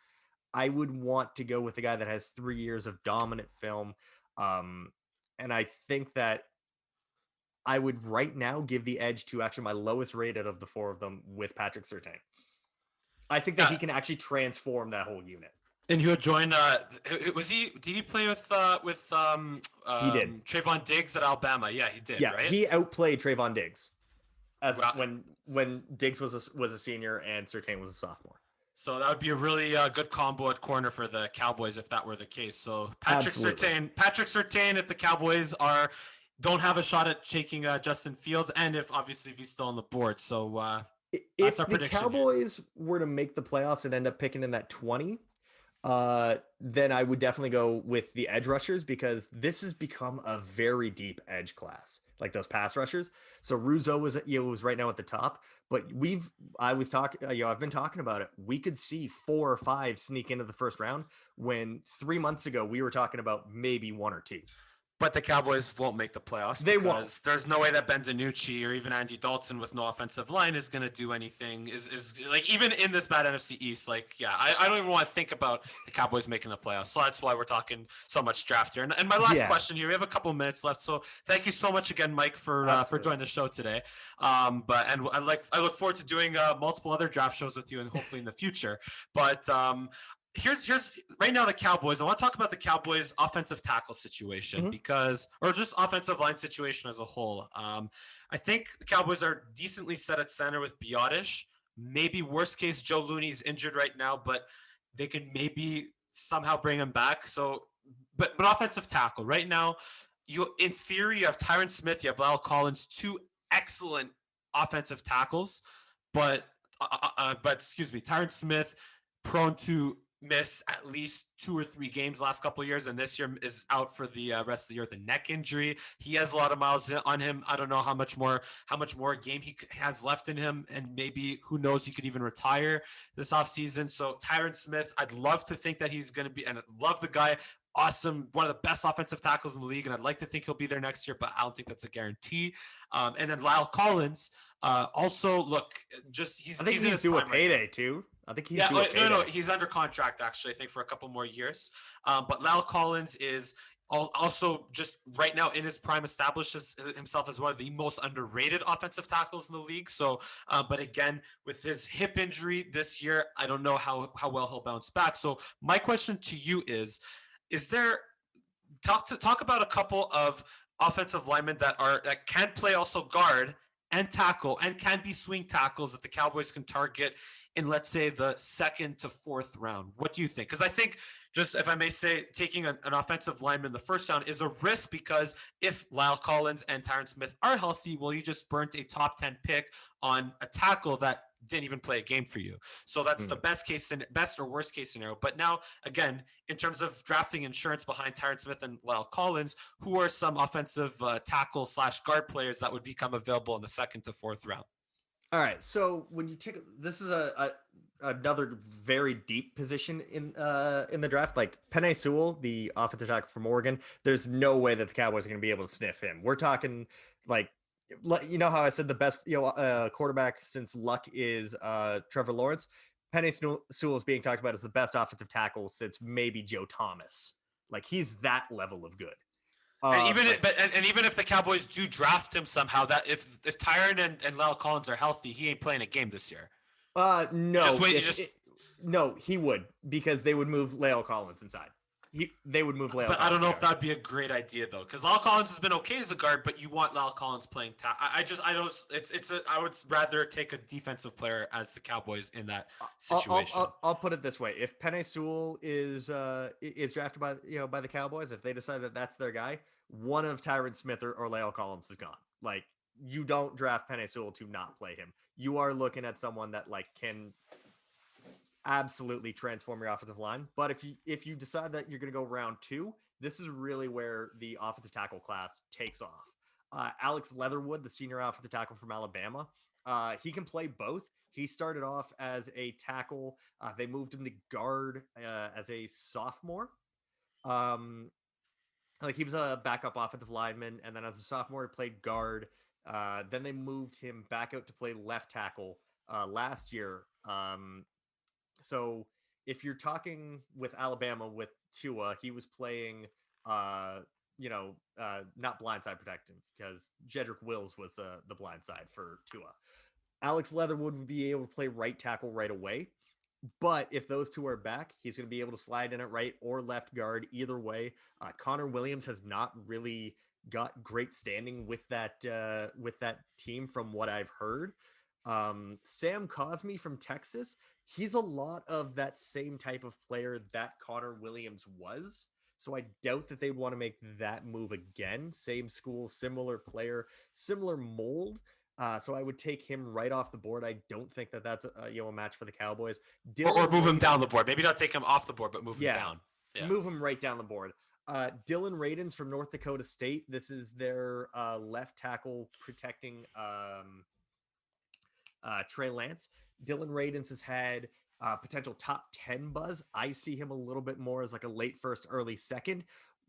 I would want to go with the guy that has 3 years of dominant film. And I think that I would right now give the edge to actually my lowest rated of the four of them with Patrick Surtain. I think that Yeah, he can actually transform that whole unit. and he would join. Was he? Did he play He did. Trayvon Diggs at Alabama? Yeah, he did. Yeah, Right. he outplayed Trayvon Diggs as Well, when Diggs was a senior and Surtain was a sophomore. so that would be a really good combo at corner for the Cowboys if that were the case. So Absolutely. Patrick Surtain, if the Cowboys don't have a shot at shaking Justin Fields, and if he's still on the board. So that's If our the prediction here. Cowboys were to make the playoffs and end up picking in that 20, then I would definitely go with the edge rushers because this has become a very deep edge class, like those pass rushers. So Russo was right now at the top, but I've been talking about it. We could see 4 or 5 sneak into the first round when 3 months ago we were talking about maybe 1 or 2. But the Cowboys won't make the playoffs They won't. because there's no way that Ben DiNucci or even Andy Dalton with no offensive line is going to do anything. Is like even in this bad NFC East, like yeah, I don't even want to think about the Cowboys making the playoffs. So that's why we're talking so much draft here. And my last Yeah, question here, we have a couple minutes left. So thank you so much again, Mike, for absolutely. joining the show today. But I look forward to doing multiple other draft shows with you and hopefully in the future. But here's right now the Cowboys. I want to talk about the Cowboys offensive tackle situation Mhm. because or just offensive line situation as a whole. I think the Cowboys are decently set at center with Biotish. Maybe worst case Joe Looney's injured right now, but they can maybe somehow bring him back. So but offensive tackle right now, you in theory you have Tyron Smith, you have Lyle Collins, two excellent offensive tackles, but but excuse me, Tyron Smith prone to miss at least 2 or 3 games last couple of years, and this year is out for the rest of the year with a neck injury. He has a lot of miles on him. I don't know how much more game he has left in him, and maybe who knows, he could even retire this offseason. So Tyron Smith, I'd love to think that he's going to be, and I love the guy. Awesome, one of the best offensive tackles in the league, and I'd like to think he'll be there next year, but I don't think that's a guarantee. And then Lyle Collins, also look, just I think he's in he's his due a prime right now. payday too. I think he's Yeah, due a no, payday. he's under contract actually. I think for a couple more years. But Lyle Collins is also just right now in his prime, establishes himself as one of the most underrated offensive tackles in the league. So, but again, with his hip injury this year, I don't know how well he'll bounce back. So, my question to you is there talk about a couple of offensive linemen that can play also guard and tackle and can be swing tackles that the Cowboys can target in, let's say, the second to fourth round. What do you think? Because I think, just if I may say, taking an offensive lineman in the first round is a risk, because if Lyle Collins and Tyron Smith are healthy, well, you just burnt a top 10 pick on a tackle that didn't even play a game for you. So that's the best or worst case scenario. But now, again, in terms of drafting insurance behind Tyron Smith and Lyle Collins, who are some offensive tackle slash guard players that would become available in the second to fourth round? All right, so when you take this is another very deep position in the draft. Like Penei Sewell, the offensive tackle from Oregon, there's no way that the Cowboys are going to be able to sniff him. We're talking like you know how I said the best quarterback since Luck is Trevor Lawrence. Penei Sewell is being talked about as the best offensive tackle since maybe Joe Thomas. Like he's that level of good. And even Like and even if the Cowboys do draft him somehow, that if Tyron and Lyle Collins are healthy, he ain't playing a game this year. You just no, wait. You just no, he would because they would move Lale Collins inside. They would move Lale But I don't Collins know to if guard. that'd be a great idea though, because Lyle Collins has been okay as a guard, but you want Lyle Collins playing. I don't. I would rather take a defensive player as the Cowboys in that situation. I'll put it this way: if Penei Sewell is drafted by by the Cowboys, if they decide that that's their guy, one of Tyron Smith or Lale Collins is gone. Like you don't draft Penei Sewell to not play him. You are looking at someone that like can absolutely transform your offensive line. But if you decide that you're going to go round two, this is really where the offensive tackle class takes off. Alex Leatherwood, the senior offensive tackle from Alabama, he can play both. He started off as a tackle. They moved him to guard as a sophomore. Um, like he was a backup offensive lineman, and then as a sophomore, he played guard. Then they moved him back out to play left tackle last year. So if you're talking with Alabama with Tua, he was playing, not blindside protective because Jedrick Wills was the blindside for Tua. Alex Leatherwood would be able to play right tackle right away. But if those two are back, he's going to be able to slide in at right or left guard either way. Connor Williams has not really got great standing with that team from what I've heard. Sam Cosmi from Texas, he's a lot of that same type of player that Connor Williams was. So I doubt that they'd want to make that move again. Same school, similar player, similar mold. So I would take him right off the board. I don't think that that's a match for the Cowboys. Or Dylan move him Radin, down the board. Maybe not take him off the board, but move him yeah, down. Yeah. move him right down the board. Dylan Radins from North Dakota State. This is their left tackle protecting Trey Lance. Dylan Radins has had potential top 10 buzz. I see him a little bit more as like a late first, early second.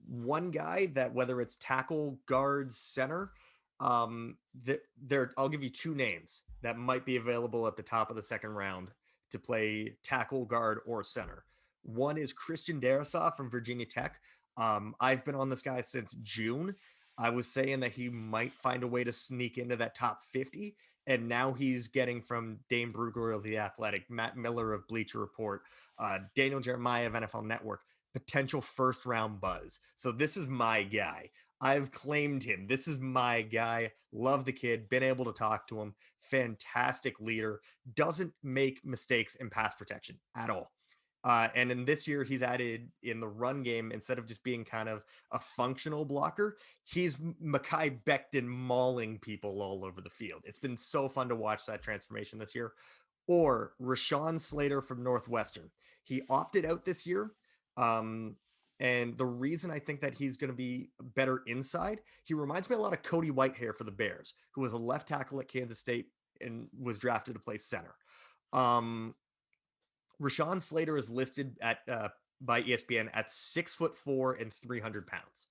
One guy that whether it's tackle, guard, center, I'll give you two names that might be available at the top of the second round to play tackle, guard, or center. One is Christian Darrisaw from Virginia Tech. I've been on this guy since June. I was saying that he might find a way to sneak into that top 50. And now he's getting from Dane Brugler of The Athletic, Matt Miller of Bleacher Report, Daniel Jeremiah of NFL Network, potential first round buzz. So this is my guy. I've claimed him. This is my guy. Love the kid. Been able to talk to him. Fantastic leader. Doesn't make mistakes in pass protection at all. And in this year, he's added in the run game, instead of just being kind of a functional blocker, he's Mekhi Becton mauling people all over the field. It's been so fun to watch that transformation this year. or Rashawn Slater from Northwestern. He opted out this year. And the reason I think that he's going to be better inside, he reminds me a lot of Cody Whitehair for the Bears, who was a left tackle at Kansas State and was drafted to play center. Rashawn Slater is listed at by ESPN at 6'4" and 300 pounds,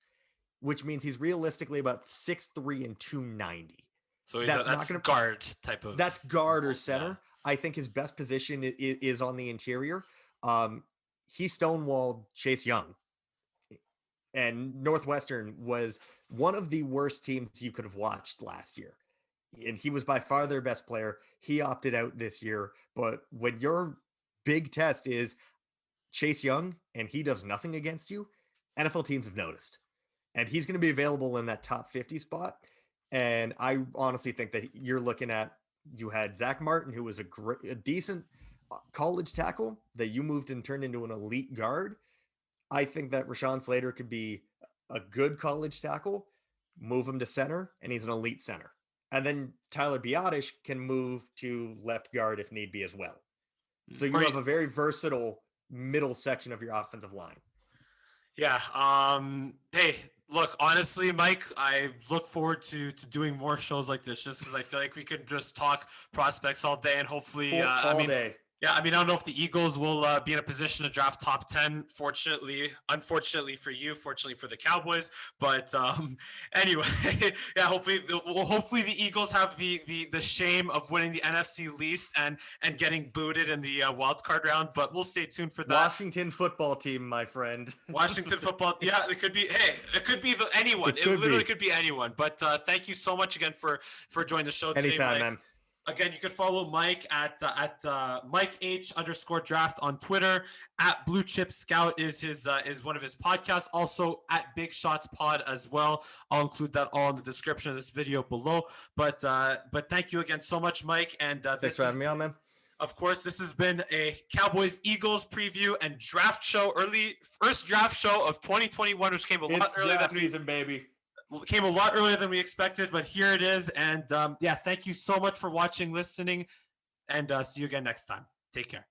which means he's realistically about 6'3" and 290. So that's not going to guard type of. That's guard or center. Yeah. I think his best position is on the interior. He stonewalled Chase Young, and Northwestern was one of the worst teams you could have watched last year. And he was by far their best player. He opted out this year. But when your big test is Chase Young and he does nothing against you, NFL teams have noticed. And he's going to be available in that top 50 spot. And I honestly think that you're looking at, you had Zach Martin, who was a decent college tackle that you moved and turned into an elite guard. I think that Rashawn Slater could be a good college tackle, move him to center, and he's an elite center. And then Tyler Biotish can move to left guard if need be as well. So you have a very versatile middle section of your offensive line. Yeah. Hey, look, honestly, Mike, I look forward to doing more shows like this just because I feel like we could just talk prospects all day and hopefully all day. Yeah, I mean, I don't know if the Eagles will be in a position to draft top 10. Unfortunately for you, fortunately for the Cowboys. But anyway, yeah, hopefully the Eagles have the shame of winning the NFC least and getting booted in the wild card round. But we'll stay tuned for that. Washington football team, my friend. Washington football. Yeah, it could be. Hey, it could be anyone. It literally could be anyone. But thank you so much again for joining the show today. Anytime, Mike. man. Again, you can follow Mike at Mike H_draft on Twitter. At Blue Chip Scout is one of his podcasts. Also at Big Shots Pod as well. I'll include that all in the description of this video below. But thank you again so much, Mike. And thanks for having me on, man. Of course, this has been a Cowboys-Eagles preview and draft show. First draft show of 2021, which came a lot earlier than season, baby. Came a lot earlier than we expected, but here it is. And yeah, thank you so much for watching, listening, and see you again next time. Take care.